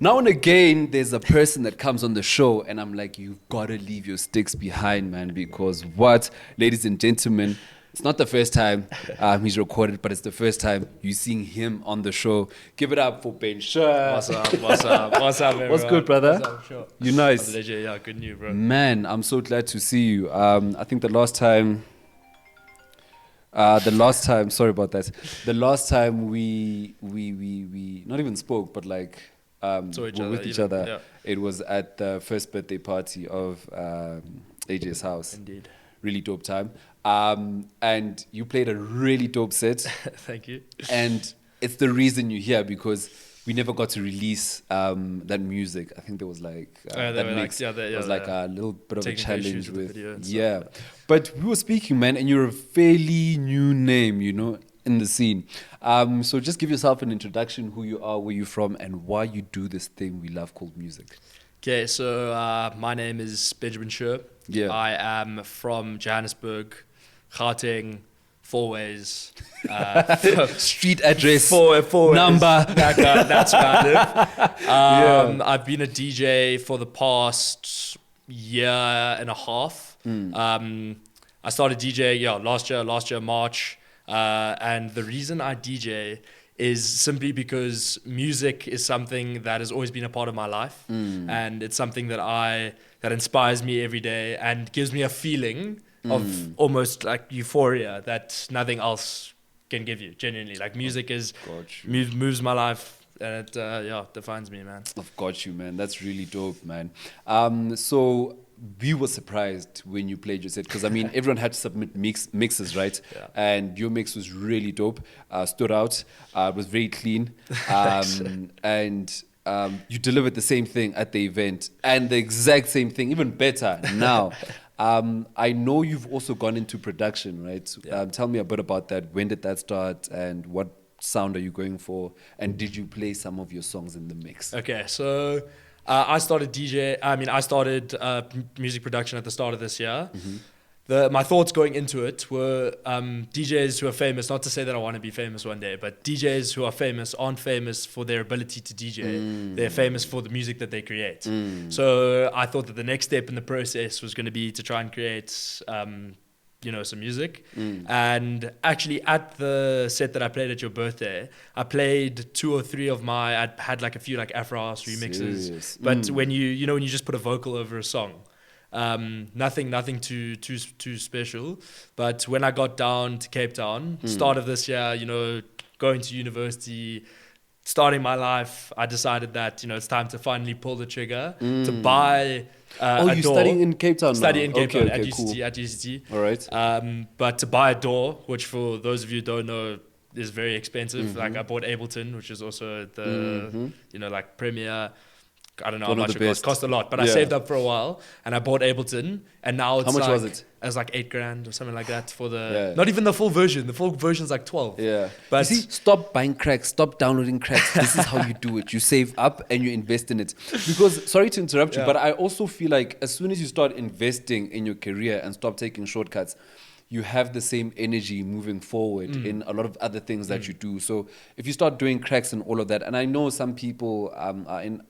Now and again, there's a person that comes on the show, and I'm like, you've got to leave your sticks behind, man, because what, ladies and gentlemen, it's not the first time he's recorded, but it's the first time you're seeing him on the show. Give it up for Ben Scher. What's up? What's up? What's up, everyone? What's good, brother? What's up? Sure. You nice? Yeah, good news, bro. Man, I'm so glad to see you. I think the last time, sorry about that. The last time we not even spoke, but like with each other. Yeah. It was at the first birthday party of AJ's house. Indeed. Really dope time. And you played a really dope set. Thank you. And it's the reason you're here because we never got to release that music. I think there was like that mix. It was like a little bit of a challenge with But we were speaking, man, and you're a fairly new name, you know, in the scene. So just give yourself an introduction, who you are, where you're from, and why you do this thing we love called music. Okay, so my name is Benjamin Scher. Yeah. I am from Johannesburg, Gauteng, Fourways. Street address, Four number. That's where I live. I've been a DJ for the past year and a half. I started DJ last year March. And the reason I DJ is simply because music is something that has always been a part of my life, and it's something that inspires me every day and gives me a feeling of almost like euphoria that nothing else can give you. Genuinely, like music is moves my life, and it defines me, man. I've got you, man. That's really dope, man. So we were surprised when you played your set because I mean everyone had to submit mixes, right? Yeah. And your mix was really dope. Stood out. It was very clean. And you delivered the same thing at the event and the exact same thing, even better now. I know you've also gone into production, right? Yeah. Tell me a bit about that. When did that start and what sound are you going for? And did you play some of your songs in the mix? Okay, so I started music production at the start of this year. My thoughts going into it were DJs who are famous, not to say that I want to be famous one day, but DJs who are famous aren't famous for their ability to DJ. They're famous for the music that they create. So I thought that the next step in the process was going to be to try and create some music. And actually at the set that I played at your birthday, I played 2 or 3 of I had like a few like Afro house remixes. Serious? But when you just put a vocal over a song, nothing too special. But when I got down to Capetown, start of this year, going to university, starting my life, I decided that it's time to finally pull the trigger to buy you're studying in Capetown now? Studying in Capetown at cool. UCT. All right. But to buy a DAW, which for those of you who don't know is very expensive. Like I bought Ableton, which is also the like Premiere. I don't know how much it cost a lot, but I saved up for a while and I bought Ableton, and now it's how much was it? It was like $8,000 or something like that for not even the full version. The full version is like 12. Yeah. But you see, stop buying cracks, stop downloading cracks. This is how you do it. You save up and you invest in it. Because sorry to interrupt you, but I also feel like as soon as you start investing in your career and stop taking shortcuts, you have the same energy moving forward in a lot of other things that you do. So if you start doing cracks and all of that, and I know some people are in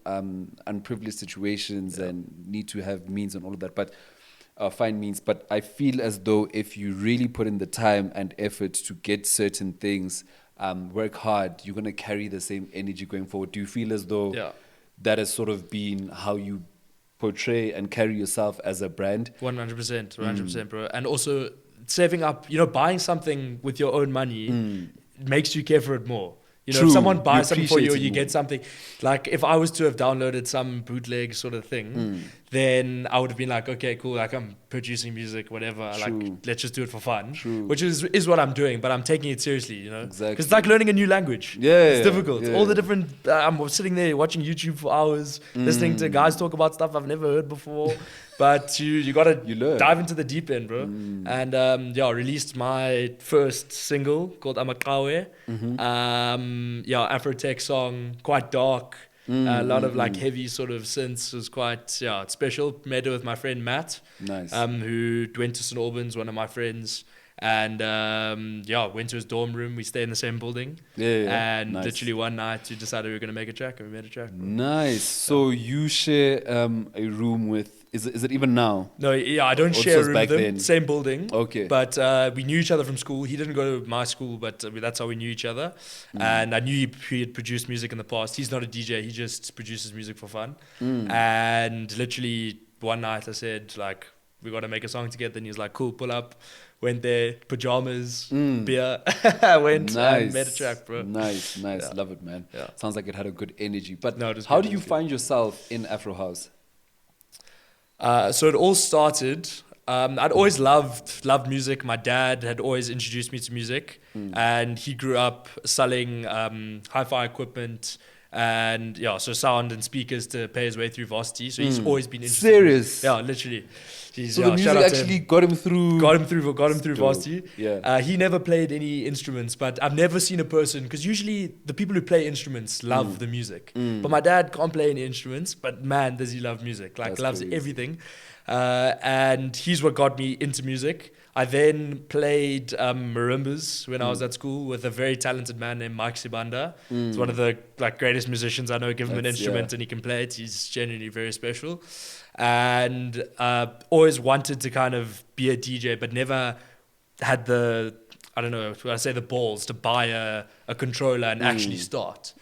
unprivileged situations and need to have means and all of that, but find means. But I feel as though if you really put in the time and effort to get certain things, work hard, you're going to carry the same energy going forward. Do you feel as though that has sort of been how you portray and carry yourself as a brand? 100%, bro. And also saving up, buying something with your own money makes you care for it more. If someone buys something for you or you get something, like if I was to have downloaded some bootleg sort of thing, then I would have been like, okay, cool, like I'm producing music, whatever, like let's just do it for fun, which is what I'm doing, but I'm taking it seriously, Exactly. Because it's like learning a new language. It's difficult. All the different, I'm sitting there watching YouTube for hours, listening to guys talk about stuff I've never heard before. But you gotta dive into the deep end, bro. And released my first single called Amakawe. Afro tech song, quite dark. A lot of like heavy sort of synths. Was quite special. Made it with my friend Matt. Nice. Who went to St Albans, one of my friends. And went to his dorm room. We stayed in the same building. And nice. literally one night we decided we were going to make a track, and we made a track. Bro. Nice. So you share a room with, is it even now? No, yeah, I don't share a room with him. Then? Same building. Okay. But we knew each other from school. He didn't go to my school, but that's how we knew each other. And I knew he had produced music in the past. He's not a DJ. He just produces music for fun. And literally one night I said, like, we got to make a song together. And he was like, cool, pull up. Went there, pajamas, beer. Went and made a track, bro. Nice. Yeah. Love it, man. Yeah. Sounds like it had a good energy. But No, how do you find yourself in Afro House? So it all started. I'd always loved music. My dad had always introduced me to music, and he grew up selling hi-fi equipment and so sound and speakers to pay his way through varsity. So he's always been interested. Serious? Yeah, literally. So the music actually got him through varsity. Yeah. He never played any instruments, but I've never seen a person, because usually the people who play instruments love the music. But my dad can't play any instruments, but man, does he love music. Like, That's loves crazy. everything. And he's what got me into music. I then played marimbas when I was at school with a very talented man named Mike Sibanda. He's one of the greatest musicians I know. Give him an instrument and he can play it. He's genuinely very special. And always wanted to kind of be a DJ, but never had the balls to buy a controller and actually start.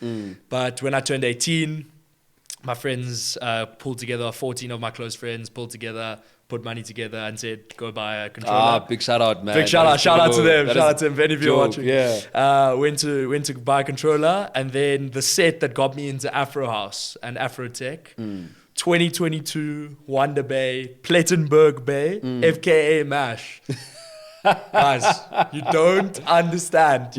But when I turned 18, my friends pulled together, 14 of my close friends pulled together, put money together and said, go buy a controller. Big shout out, man. Big shout out to them. Shout out to them, if any of you are watching. Yeah. Went to buy a controller, and then the set that got me into Afro House and Afro Tech, 2022, Wonder Bay, Plettenberg Bay, FKA MASH. Guys, you don't understand.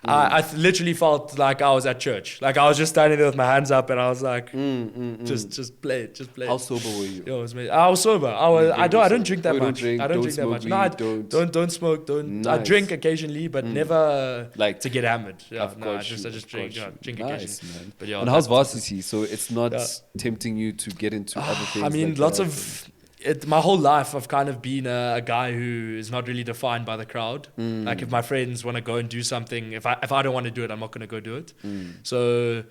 I literally felt like I was at church. Like, I was just standing there with my hands up, and I was like, just play it. How sober were you? Yo, it was amazing. I was sober. I don't drink that You much. I don't drink that much. No, don't smoke. I drink occasionally, but never like to get hammered. Yeah, of no, course I just drink. Drink nice, occasionally. man. But yeah, and how's varsity? So it's not tempting you to get into other things. I mean, like lots that, of. My whole life, I've kind of been a guy who is not really defined by the crowd. Like, if my friends want to go and do something, if I don't want to do it, I'm not going to go do it. So,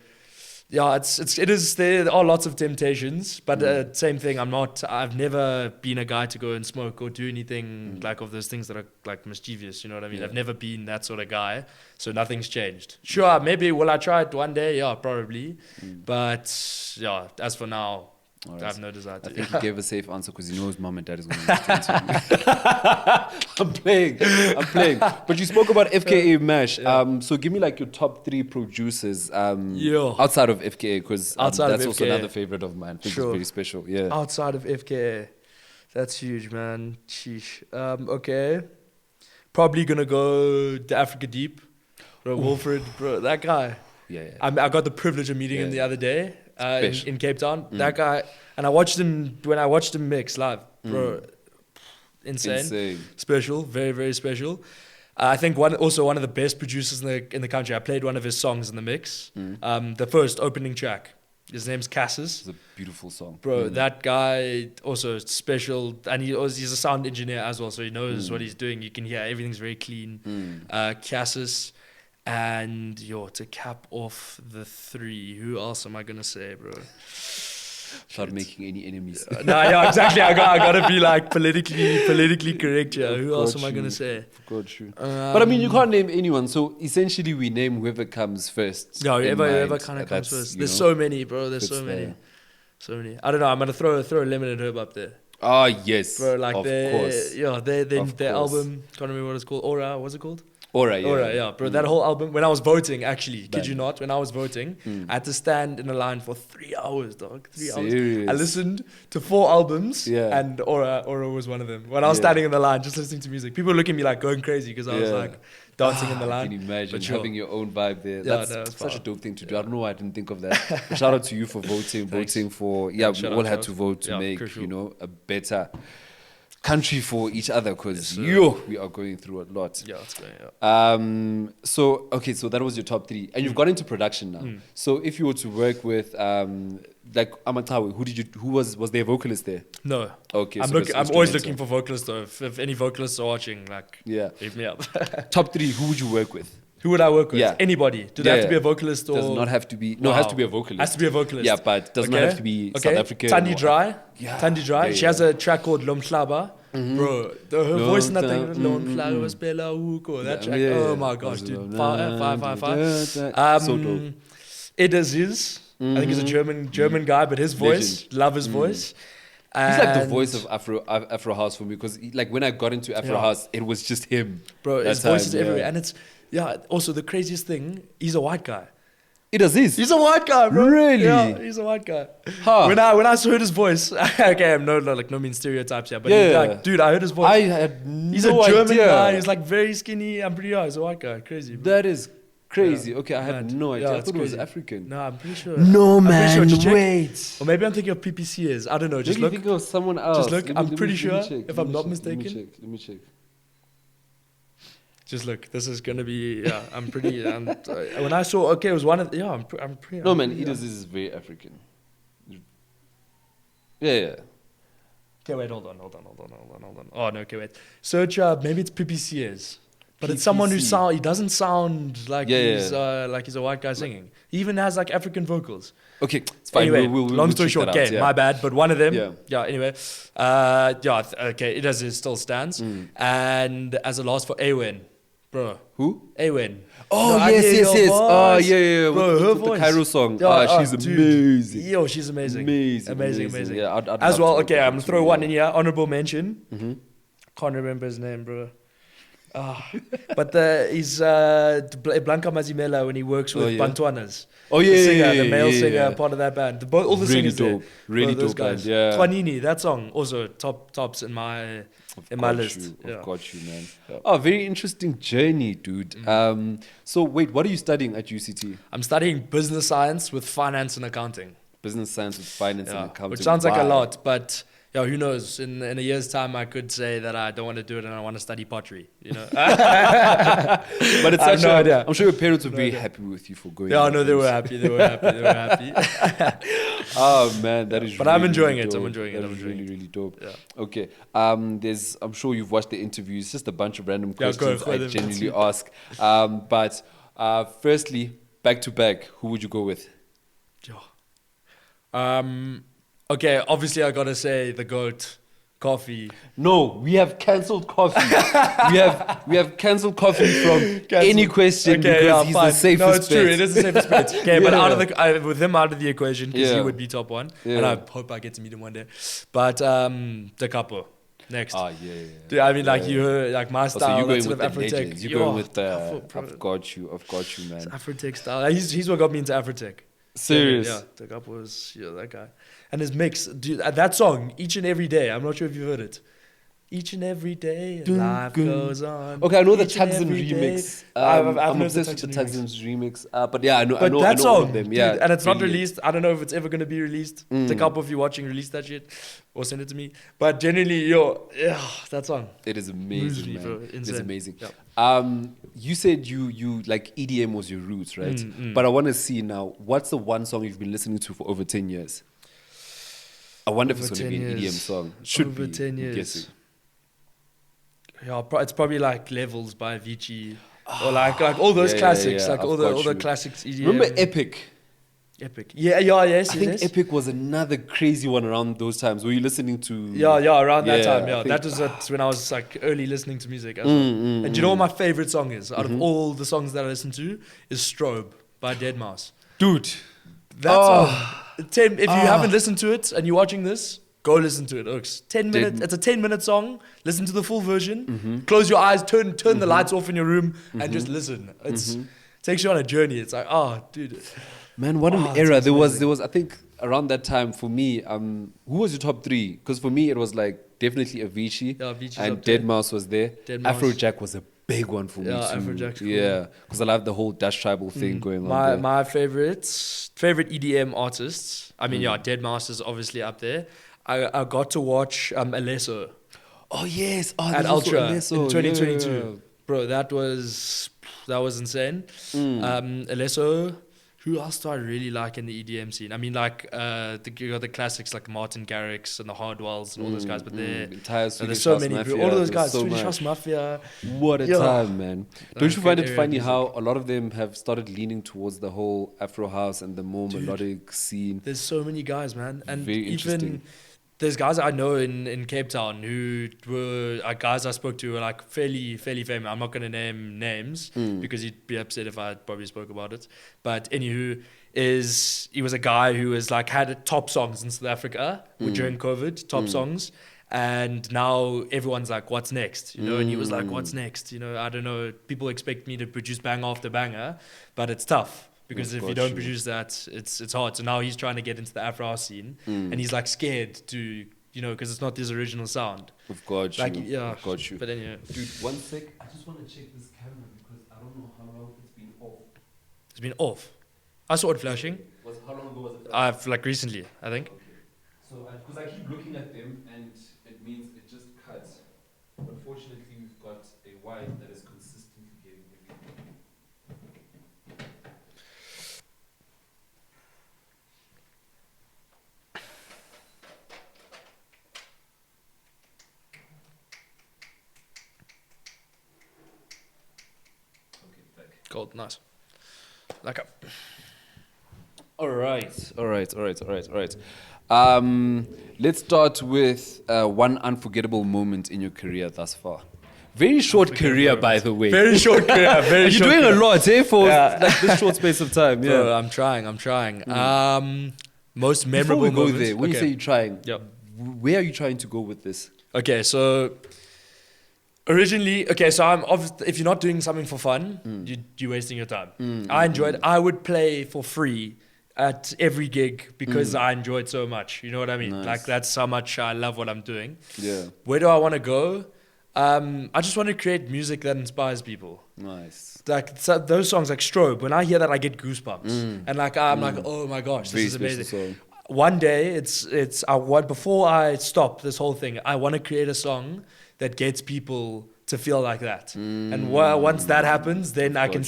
yeah, it is. There are lots of temptations, but same thing. I've never been a guy to go and smoke or do anything like of those things that are like mischievous. You know what I mean? I've never been that sort of guy. So nothing's changed. Sure, maybe will I try it one day? Yeah, probably. But yeah, as for now. Right. I have no desire to. I think he gave a safe answer because he knows mom and dad is going to listen to me. I'm playing. But you spoke about FKA MASH. So give me like your top 3 producers outside of FKA, because that's also another favorite of mine. I think it's very special. Yeah. Outside of FKA. That's huge, man. Sheesh. Okay. Probably going to go to Africa Deep. Bro, Wilfred, bro, that guy. Yeah. I got the privilege of meeting him the other day. In Capetown, that guy, and I watched him mix live, bro. Insane, special, very very special. I think one of the best producers in the country. I played one of his songs in the mix, the first opening track. His name's Cassis. It's a beautiful song, bro. That guy also special, and he's a sound engineer as well, so he knows what he's doing. You can hear everything's very clean. Cassis. And to cap off the 3, who else am I gonna say, bro? Start making any enemies. Exactly. I gotta be like politically correct here. Who else am I gonna say? But I mean, you can't name anyone. So essentially, we name whoever comes first. No, whoever kind of comes first. There's so many, bro. There's so many. I don't know. I'm gonna throw a Lemon and Herb up there. Oh yes, bro. Like of course. Their album. Can't remember what it's called. Aura. What's it called? Aura, yeah. Bro, that whole album, when I was voting, actually, kid you not, when I was voting, I had to stand in a line for 3 hours, dog. 3 hours. I listened to 4 albums, and Aura was one of them. When I was standing in the line, just listening to music, people were looking at me like going crazy because I was like dancing in the line. Can you imagine having your own vibe there? That's such a dope thing to do. I don't know why I didn't think of that. But shout out to you for voting for, we all had to vote to make, a better country for each other, because we are going through a lot. Yeah, it's going. Yeah. So that was your top 3, and you've got into production now. So if you were to work with like Amatawe, who was there a vocalist there? No. Okay. I'm always looking for vocalists though. If any vocalists are watching, like, hit me up. Top 3, who would you work with? Who would I work with? Yeah. Anybody. Do they have to be a vocalist or? Does not have to be. No, it has to be a vocalist. Has to be a vocalist. Yeah, but does not have to be South African. Tandi Dry. Yeah. Tandi Dry. She has a track called Lomhlaba. Bro, her voice in that thing, Lomhlaba Spela Huko. That track. Oh my gosh, dude. 555. So dope. Ed Aziz. I think he's a German guy, but his voice, Legend. love his voice. He's like the voice of Afro House for me, because like when I got into Afro House, it was just him. Bro, his voice is everywhere, and it's also the craziest thing, he's a white guy. It does this. He's a white guy, bro. Really? Yeah, he's a white guy. Huh. When I heard his voice, okay, I'm no mean stereotypes here, but like, dude, I heard his voice. I had He's a German guy. He's like very skinny. I'm pretty he's a white guy. Crazy. Bro. That is crazy. Okay, I had no idea. I thought it was crazy. African. No, I'm pretty sure. No, I'm man. pretty sure. Wait. Or maybe I'm thinking of PPCs. I don't know. Just Maybe look. think of someone else. Just look. I'm pretty sure. Let me check, If let I'm me not check, mistaken. Let me check. Just look. This is gonna be. Yeah, I'm pretty. When I saw, it was one of. Yeah, I'm pretty. No, man. Edis is very African. Yeah. Okay, wait. Hold on. Oh no. Okay, wait. Search. Maybe it's PPCs. But it's someone who he doesn't sound like he's a white guy singing. He even has like African vocals. Okay, it's fine. Anyway, we'll long story short, okay, my bad. But one of them, anyway, okay, it still stands. And as a last for Awen, bro. Who? Awen. Oh, No, yes. Oh, yeah. Bro, her with voice. the Cairo song. She's dude. amazing. Yo, she's amazing. Amazing. Yeah, I'd as well, love to okay, work I'm going with to throw you, one yeah. in here. Honorable mention. Can't remember his name, bro. But he's Blanca Mazimela when he works with Bantwanas. Oh yeah, the singer, the male yeah. singer, part of that band. All the Really singers dope. there. Really those dope band, guys. yeah. Twanini, that song also tops in my list. I've got you, man. Oh, very interesting journey, dude. So wait, what are you studying at UCT? I'm studying business science with finance and accounting. Business science with finance and accounting. Which sounds like a lot, but who knows? In a year's time, I could say that I don't want to do it and I want to study pottery. You know. But it's such no idea. I'm sure your parents were very happy with you for going. Yeah, no, they were happy. Oh man, that is. But really, I'm enjoying really it. dope. I'm enjoying it. That is really dope. Yeah. Okay. I'm sure you've watched the interviews. It's just a bunch of random questions I genuinely ask. But firstly, back to back, who would you go with? Okay, obviously I gotta say the GOAT, Coffee. No, we have cancelled Coffee. we have cancelled Coffee from any question because he's the safest. No, it's bet. true. It is the safest bet. Okay, but with him out of the equation, because he would be top one, and I hope I get to meet him one day. But Da Capo next. Dude, I mean, like you heard, like my style. So you're going sort with of the Afrotech. legends. You're going with the. I've got you, man. It's Afrotech style. He's what got me into Afrotech. Serious? Yeah, Da Capo was that guy. And his mix, dude, that song, Each and Every Day, I'm not sure if you've heard it. Each and every day, life goes on. Okay, I know the Each and Tugsum every remix. day. I've I'm heard obsessed with the Tugsum Tugsum's remix. But yeah, I know that all song, of them. dude, Yeah, and it's not brilliant. released. I don't know if it's ever going to be released. The couple of you watching, release that shit or send it to me. But generally, that song. It is amazing, Usually, man. bro, It is insane. amazing. Yep. You said you like EDM was your roots, right? But I want to see now, what's the one song you've been listening to for over 10 years? I wonder if it's going to be an EDM song. Should Over be. 10 years. I'm guessing. Yeah, it's probably like Levels by Avicii. Or like all those classics. Like all the classics EDM. Remember Epic? Epic. Yes. I think Epic was another crazy one around those times. Were you listening to? Around that time. I That was when I was like early listening to music as well. And do you know what my favorite song is? Out of all the songs that I listen to, is Strobe by Deadmau5. Dude. That song. If you haven't listened to it and you're watching this, go listen to it. It's 10 minutes. It's a 10-minute song. Listen to the full version. Close your eyes. Turn the lights off in your room and just listen. It takes you on a journey. It's like, dude. Man, what an era. There was I think around that time for me, who was your top three? Because for me it was like definitely Avicii, and Deadmau5 was there. Afrojack was a big one for me too. Afrojack's cool. Yeah, because I love the whole Dutch tribal thing going on there. My favorite EDM artists. I mean, Deadmau5 is obviously up there. I got to watch Alesso. Oh yes. Oh, at there's also Ultra in Alesso. 2022. Yeah. Bro, that was insane. Alesso. Who else do I really like in the EDM scene? I mean, like you got the classics like Martin Garrix and the Hardwells and all those guys, but Entire Swedish there's so House many. Mafia. All of those There's guys, so Swedish much. House Mafia. What a Yeah. time, man. Don't you great find it era of funny music. how a lot of them have started leaning towards the whole Afro house and the more melodic scene? There's so many guys, man, and Very even interesting. there's guys I know in Cape Town who were guys I spoke to were like fairly famous. I'm not going to name names because he'd be upset if I probably spoke about it. But anywho, he was a guy who was like had top songs in South Africa during COVID, top songs. And now everyone's like, what's next? You know, and he was like, what's next? You know, I don't know. People expect me to produce banger after banger, but it's tough. Because if you don't produce that, it's hard. So now he's trying to get into the Afro house scene, and he's like scared to, you know, because it's not his original sound. We've got Like, you. yeah. We've got you. But anyway, Dude, one sec. I just want to check this camera because I don't know how long it's been off. it's been off. I saw it flashing. How long ago was it? I've like recently, I think. Okay. So, because I keep looking at them and it means it just cuts. Unfortunately, we've got a wife that is consistently getting everything. Okay, back. Gold, nice. Like a All right. Let's start with one unforgettable moment in your career thus far. Very short career, by the way. very short career. Very You're short doing career. a lot, eh, for Yeah. like this short space of time. Yeah. Bro, I'm trying. Most Before memorable we go moments. there, when you say you're trying, Yep. where are you trying to go with this? Okay, so originally, if you're not doing something for fun, you're wasting your time. I enjoyed. I would play for free at every gig because I enjoyed so much. You know what I mean? Nice. Like that's how much I love what I'm doing. Yeah. Where do I want to go? I just want to create music that inspires people. Nice. Like those songs like Strobe, when I hear that I get goosebumps. And like I'm like, oh my gosh, Very this is amazing. special song. One day before I stop this whole thing, I want to create a song that gets people to feel like that. And once that happens, then I can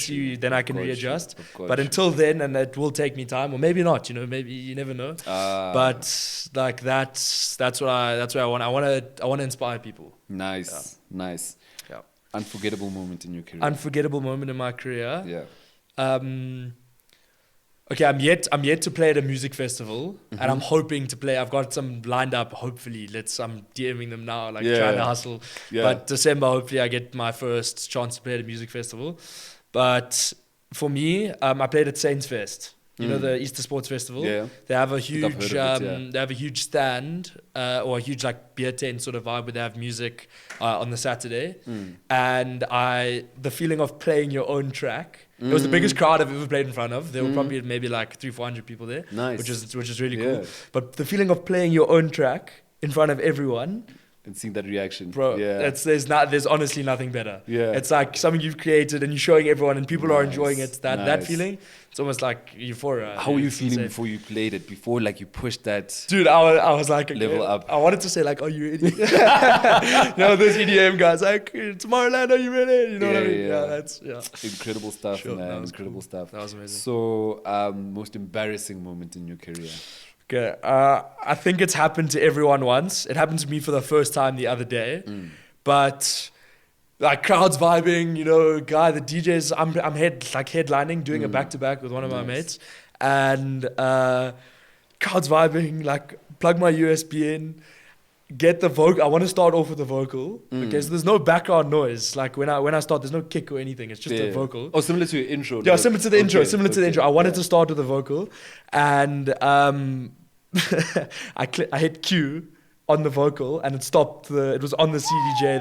readjust. But until then, and it will take me time, or maybe not, you know, maybe you never know. But like that's what I want. I want to inspire people. Nice. Yeah. Unforgettable moment in your career. Unforgettable moment in my career. Yeah. Okay, I'm yet to play at a music festival, and I'm hoping to play. I've got some lined up. Hopefully, I'm DMing them now, like trying to hustle. Yeah. But December, hopefully, I get my first chance to play at a music festival. But for me, I played at Saints Fest. You know, the Easter Sports Festival. Yeah. They have a I've huge heard of it, yeah. they have a huge stand or a huge like beer tent sort of vibe where they have music on the Saturday. And the feeling of playing your own track. It was the biggest crowd I've ever played in front of. There were probably maybe like 300-400 people there. Nice. Which is really Yeah. cool. But the feeling of playing your own track in front of everyone, And seeing that reaction. bro, Yeah. there's honestly nothing better. Yeah. It's like something you've created and you're showing everyone and people are enjoying it. That Nice. feeling, it's almost like euphoria. How were you It's feeling insane. before you played it? Before like you pushed that? Dude, I was like, Level up. I wanted to say like, are you ready? Those EDM guys like, Tomorrowland, are you ready? You know what I mean? Yeah. That's Incredible stuff, Sure, man. that was Incredible stuff. That was amazing. So, most embarrassing moment in your career? Okay, I think it's happened to everyone once. It happened to me for the first time the other day, but like crowds vibing, you know, the DJs. I'm headlining, doing a back to back with one of my mates, and crowds vibing. Like plug my USB in, get the vocal. I want to start off with the vocal. Okay, so there's no background noise. Like when I start, there's no kick or anything. It's just a vocal. Oh, similar to your intro. Yeah, like- similar to the intro. Similar to the okay, intro. I wanted yeah. to start with the vocal, and I hit Q on the vocal, and it stopped. It was on the CDJ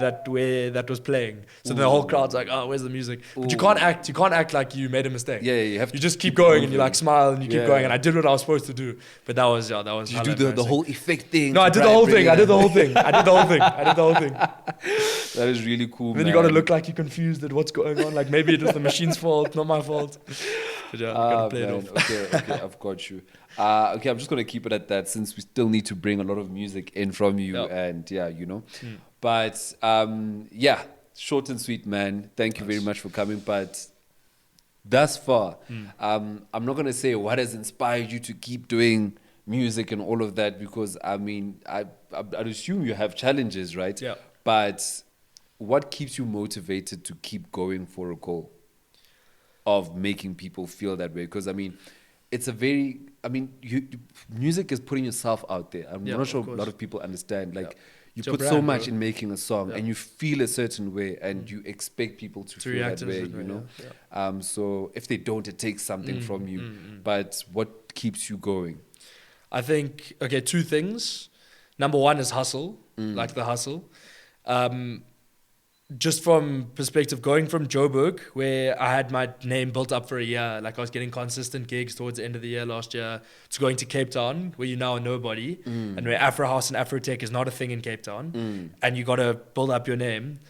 that was playing. So the whole crowd's like, "Oh, where's the music?" But you can't act. You can't act like you made a mistake. Yeah, you have You to just keep going, and you moving. like smile, and you keep Yeah. going. And I did what I was supposed to do. But that was. Did you hella do the embarrassing. whole effect thing? No, I did the whole thing. I did the whole thing. I did the whole thing. That is really cool, Then man. you got to look like you're confused at what's going on. Like maybe it was the machine's fault, not my fault. But yeah, you got to play it man. off. Okay, I've got you. Okay, I'm just gonna keep it at that since we still need to bring a lot of music in from you, and But yeah, short and sweet, man. Thank you very much for coming. But thus far, I'm not gonna say what has inspired you to keep doing music and all of that, because I mean, I'd assume you have challenges, right? Yeah. But what keeps you motivated to keep going for a goal of making people feel that way? Because I mean, it's a very, I mean, music is putting yourself out there. I'm not sure a lot of people understand. Like, you put so much in making a song, and you feel a certain way, and you expect people to feel that way, you know? Yeah. So if they don't, it takes something from you. But what keeps you going? I think, okay, two things. Number one is hustle, like the hustle. Just from perspective, going from Joburg, where I had my name built up for a year, like I was getting consistent gigs towards the end of the year last year, to going to Capetown, where you're now a nobody, and where Afro House and Afro Tech is not a thing in Capetown, and you got to build up your name.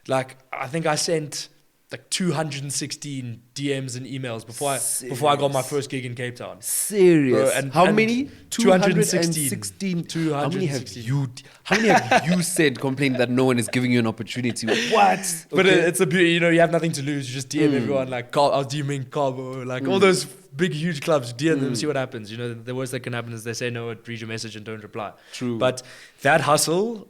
Like, I think I sent like 216 DMs and emails before I got my first gig in Capetown. Serious? Bro, and how many? 216. How many have you said complaining that no one is giving you an opportunity? What? But it's a beauty, you have nothing to lose. You just DM everyone, like, I was DMing Cabo, like all those big, huge clubs, DM them, see what happens. The worst that can happen is they say no, read your message and don't reply. True. But that hustle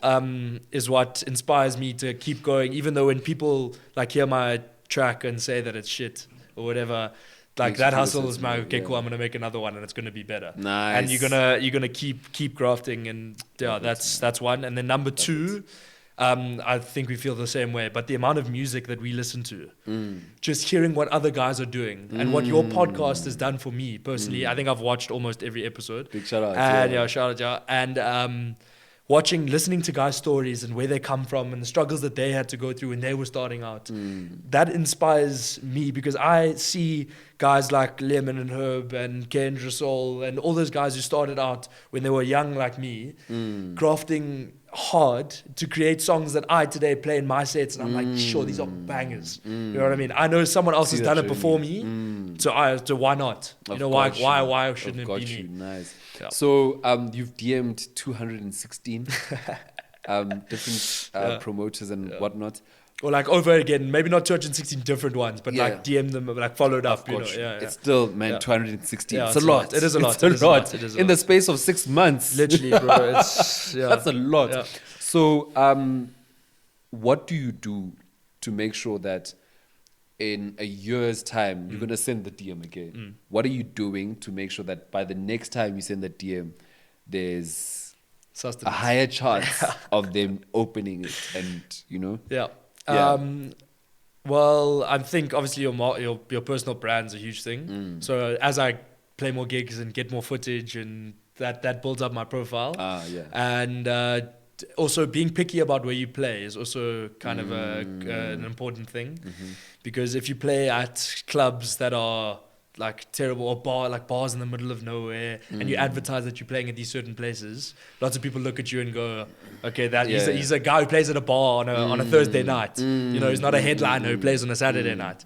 is what inspires me to keep going, even though when people like hear my track and say that it's shit or whatever, like that hustle is my cool, I'm gonna make another one and it's gonna be better. Nice. And you're gonna keep grafting, and that's one. And then number two, I think we feel the same way, but the amount of music that we listen to, just hearing what other guys are doing and what your podcast has done for me personally. I think I've watched almost every episode. Big shout out. And shout out. And listening to guys' stories and where they come from and the struggles that they had to go through when they were starting out, that inspires me, because I see guys like Lemon and Herb and Kendra Soul and all those guys who started out when they were young like me, crafting hard to create songs that I today play in my sets, and I'm like, sure, these are bangers. You know what I mean? I know someone else has done it before me, so why not? Why shouldn't it be me? Nice. Yeah. So you've DM'd 216 different promoters and whatnot. Or like over again, maybe not 216 different ones, but like DM them, like followed up. It's still, man, 216. Yeah, it's a lot. It is a lot. It's a lot. In the space of 6 months. Literally, bro. That's a lot. Yeah. So what do you do to make sure that in a year's time, you're going to send the DM again? What are you doing to make sure that by the next time you send the DM, there's a higher chance of them opening it and, Yeah. Well, I think obviously your personal brand's a huge thing. So as I play more gigs and get more footage, and that builds up my profile. And also being picky about where you play is also kind of an important thing, because if you play at clubs that are like terrible, or bars in the middle of nowhere, and you advertise that you're playing at these certain places, lots of people look at you and go, okay, he's a guy who plays at a bar on a Thursday night. He's not a headliner who plays on a Saturday night.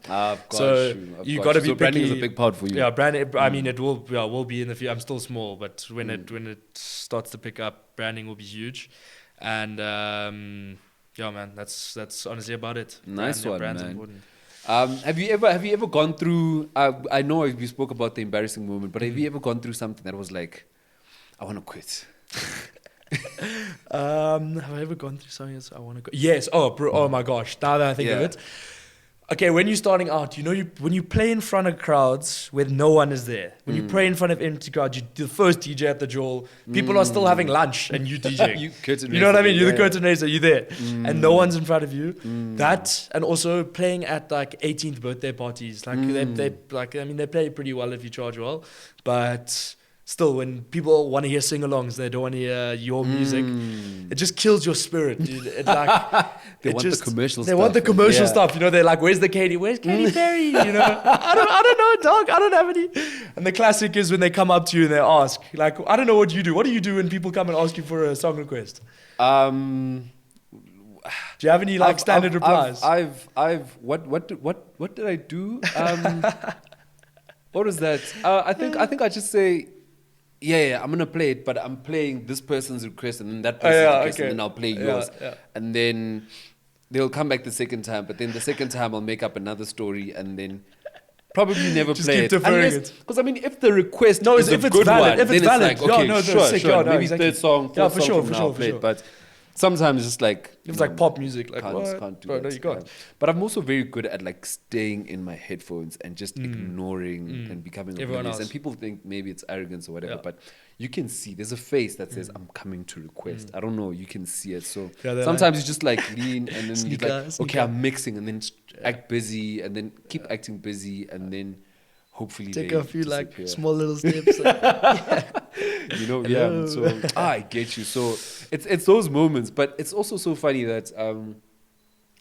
You got to be picky. Branding is a big part for you. Yeah, branding. I mean, it will be in the future. I'm still small, but when it starts to pick up, branding will be huge. And yeah, man, that's honestly about it. Nice one, brand's man. Important. Have you ever gone through? I know we spoke about the embarrassing moment, but have you ever gone through something that was like, I want to quit? Have I ever gone through something else I want to quit? Yes. Oh, bro. Oh my gosh. Now that I think of it. Okay, when you're starting out, when you play in front of crowds where no one is there, when you play in front of empty crowds, you're the first DJ at the Jewel, people are still having lunch and you DJing. You know what I mean? You're the curtain raiser, you're there. And no one's in front of you. That, and also playing at like 18th birthday parties. Like they play pretty well if you charge well. But still, when people want to hear sing-alongs, they don't want to hear your music. It just kills your spirit, dude. It like they want the commercial stuff. They want the commercial stuff. They're like, "Where's the Katy? Where's Katy Perry?" I don't know, dog. I don't have any. And the classic is when they come up to you and they ask, like, "I don't know what you do. What do you do when people come and ask you for a song request?" Do you have any standard replies? What did I do? What was that? I think I just say, yeah, I'm gonna play it, but I'm playing this person's request and then that person's request, and then I'll play yours, and then they'll come back the second time, but then the second time I'll make up another story, and then probably never Just play keep it. deferring it. Because I mean, if the request No, is if a it's good valid, one, if it's then valid. it's like, okay, No, sure, sick, sure, no, maybe exactly. third song, Yeah, fourth for song sure, from for now sure, I'll for play sure. it, but sometimes it's like It's like pop music. Like, can't what? do Bro, that. no, you can't. But I'm also very good at like staying in my headphones and just ignoring and becoming Everyone oblivious. else. And people think maybe it's arrogance or whatever, Yeah. but you can see there's a face that says I'm coming to request. I don't know, you can see it. So Yeah, they're sometimes you just like lean and then you're like, Sneaker. okay, I'm mixing, and then act busy and then keep acting busy, and then hopefully Take they a few like disappear. small little steps. You know, Hello. yeah. So I get you. So it's those moments, but it's also so funny that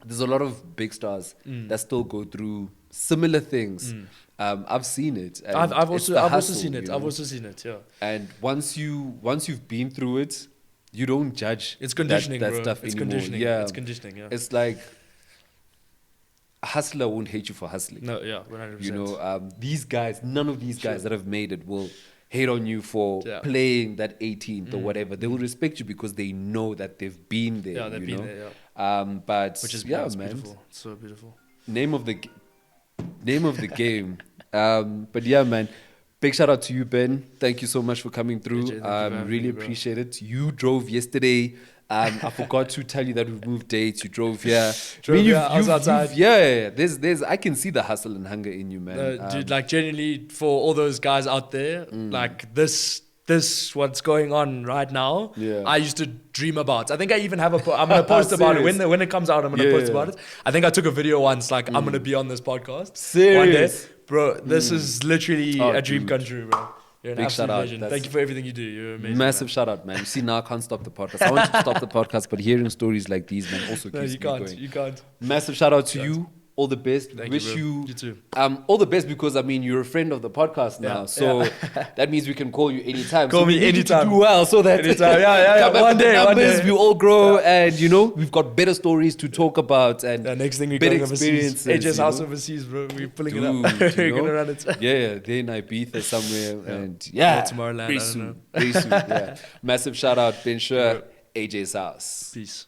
there's a lot of big stars that still go through similar things. I've seen it. And I've it's also the also hustle, seen it. you know? I've also seen it. Yeah. And once you've been through it, you don't judge. It's conditioning, that bro. stuff It's anymore. conditioning. Yeah, It's conditioning. Yeah. it's like a hustler won't hate you for hustling. No. Yeah. 100%. You know, these guys, none of these guys that have made it will hate on you for Yeah. playing that 18th or whatever. They will respect you because they know that they've been there. Yeah, they've you been know? there. Yeah. But Which is yeah, it's man. beautiful. It's so beautiful. Name of the game. But yeah, man. Big shout out to you, Ben. Thank you so much for coming through. AJ, thank you for having Really me, bro. appreciate it. You drove yesterday. I forgot to tell you that we've moved dates. You drove here. I was outside. Yeah. There's. I can see the hustle and hunger in you, man. Dude, like genuinely for all those guys out there, like this what's going on right now. Yeah. I used to dream about. I think I even have I'm gonna post about it Serious? when it comes out. I'm gonna post about it. I think I took a video once. Like I'm gonna be on this podcast. Serious? One day, bro. This is literally Oh, a dream dude. come true, bro. You're an Big absolute shout out. legend. That's- Thank you for everything you do. You're amazing. Massive man. shout out, man. You see, now I can't stop the podcast. I want to stop the podcast, but hearing stories like these, man, also No, keeps you me can't. going. You can't. Massive shout out to you. All the best. Thank Wish you, bro. you, You too. all the best, because I mean you're a friend of the podcast now, Yeah, so that means we can call you anytime. Call so me we need you to anytime. do well, so that Anytime. Yeah. come back One with the day. numbers, we all grow, and you know we've got better stories to talk about, and The next thing we're better going overseas. experiences, AJ's you house know? overseas, bro. We're pulling it Dude, up. you We're know? gonna run it. Yeah, they're in Ibiza somewhere, and yeah, Or Tomorrowland, very I don't soon, know. very soon. Yeah, massive shout out, Ben Scher, AJ's house. Peace.